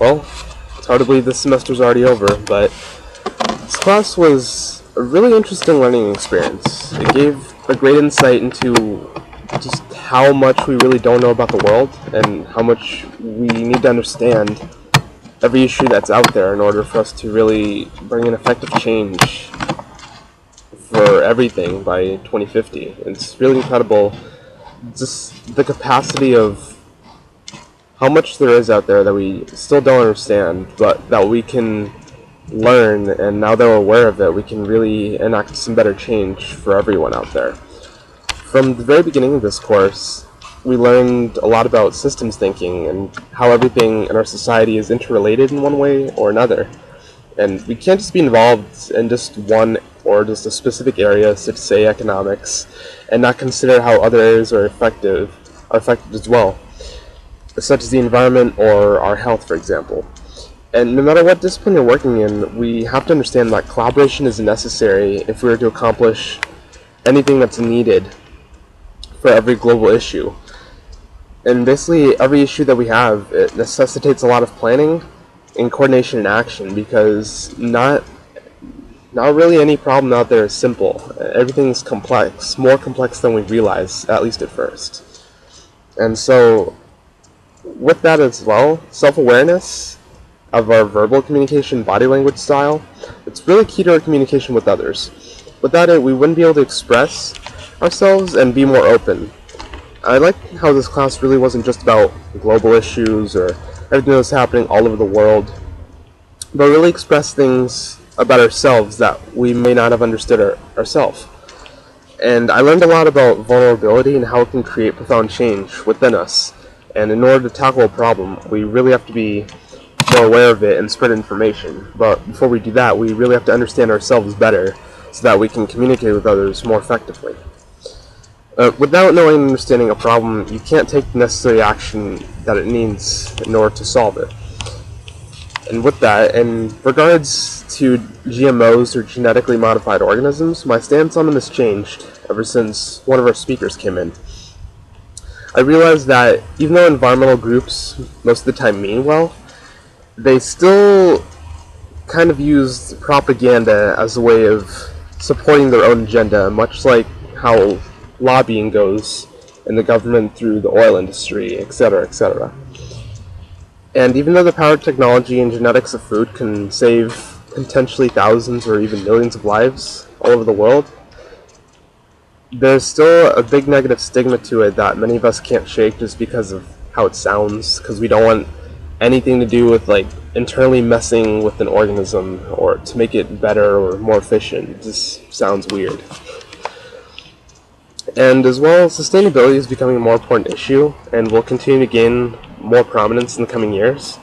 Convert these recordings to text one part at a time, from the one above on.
Well, it's hard to believe this semester's already over, but this class was a really interesting learning experience. It gave a great insight into just how much we really don't know about the world and how much we need to understand every issue that's out there in order for us to really bring an effective change for everything by 2050. It's really incredible, just the capacity of how much there is out there that we still don't understand, but that we can learn, and now that we're aware of it, we can really enact some better change for everyone out there. From the very beginning of this course, we learned a lot about systems thinking and how everything in our society is interrelated in one way or another. And we can't just be involved in just one or just a specific area, such as, say, economics, and not consider how other areas are affected as well, such as the environment or our health, for example. And no matter what discipline you're working in, we have to understand that collaboration is necessary if we are to accomplish anything that's needed for every global issue. And basically, every issue that we have, it necessitates a lot of planning and coordination and action, because not really any problem out there is simple. Everything's complex, more complex than we realize, at least at first. And so, with that as well, self-awareness of our verbal communication, body language style, it's really key to our communication with others. Without it, we wouldn't be able to express ourselves and be more open. I like how this class really wasn't just about global issues or everything that's happening all over the world, but really express things about ourselves that we may not have understood ourselves. And I learned a lot about vulnerability and how it can create profound change within us. And in order to tackle a problem, we really have to be more aware of it and spread information. But before we do that, we really have to understand ourselves better so that we can communicate with others more effectively. Without knowing and understanding a problem, you can't take the necessary action that it needs in order to solve it. And with that, in regards to GMOs or genetically modified organisms, my stance on them has changed ever since one of our speakers came in. I realized that even though environmental groups most of the time mean well, they still kind of use propaganda as a way of supporting their own agenda, much like how lobbying goes in the government through the oil industry, etc., etc. And even though the power of technology and genetics of food can save potentially thousands or even millions of lives all over the world, there's still a big negative stigma to it that many of us can't shake just because of how it sounds, because we don't want anything to do with like internally messing with an organism or to make it better or more efficient. It just sounds weird. And as well, sustainability is becoming a more important issue and will continue to gain more prominence in the coming years.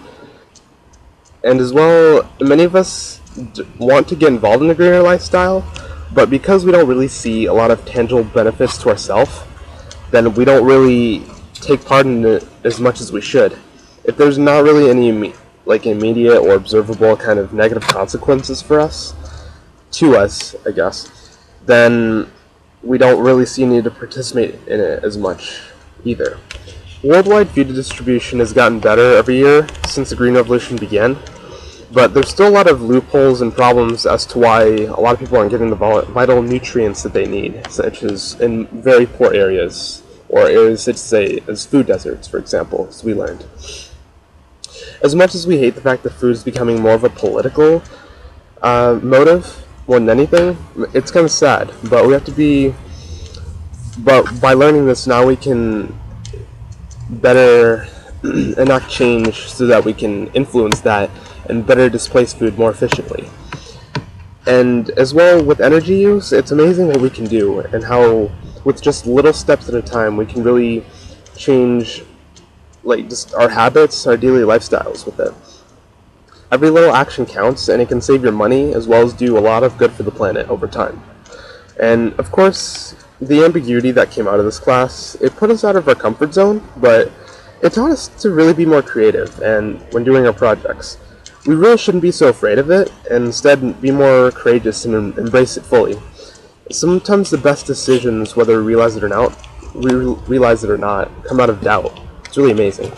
And as well, many of us want to get involved in the greener lifestyle, but because we don't really see a lot of tangible benefits to ourselves, then we don't really take part in it as much as we should. If there's not really any immediate or observable kind of negative consequences for us, to us, I guess, then we don't really see a need to participate in it as much either. Worldwide food distribution has gotten better every year since the Green Revolution began, but there's still a lot of loopholes and problems as to why a lot of people aren't getting the vital nutrients that they need, such as in very poor areas, or areas such as food deserts, for example, as we learned. As much as we hate the fact that food is becoming more of a political motive more than anything, it's kind of sad, but we have to be, but by learning this now we can better enact change so that we can influence that and better displace food more efficiently. And as well with energy use, it's amazing what we can do and how with just little steps at a time we can really change just our habits, our daily lifestyles with it. Every little action counts, and it can save your money as well as do a lot of good for the planet over time. And of course, the ambiguity that came out of this class, it put us out of our comfort zone, but it taught us to really be more creative and when doing our projects. We really shouldn't be so afraid of it, and instead be more courageous and embrace it fully. Sometimes the best decisions, whether we realize it or not, come out of doubt. It's really amazing.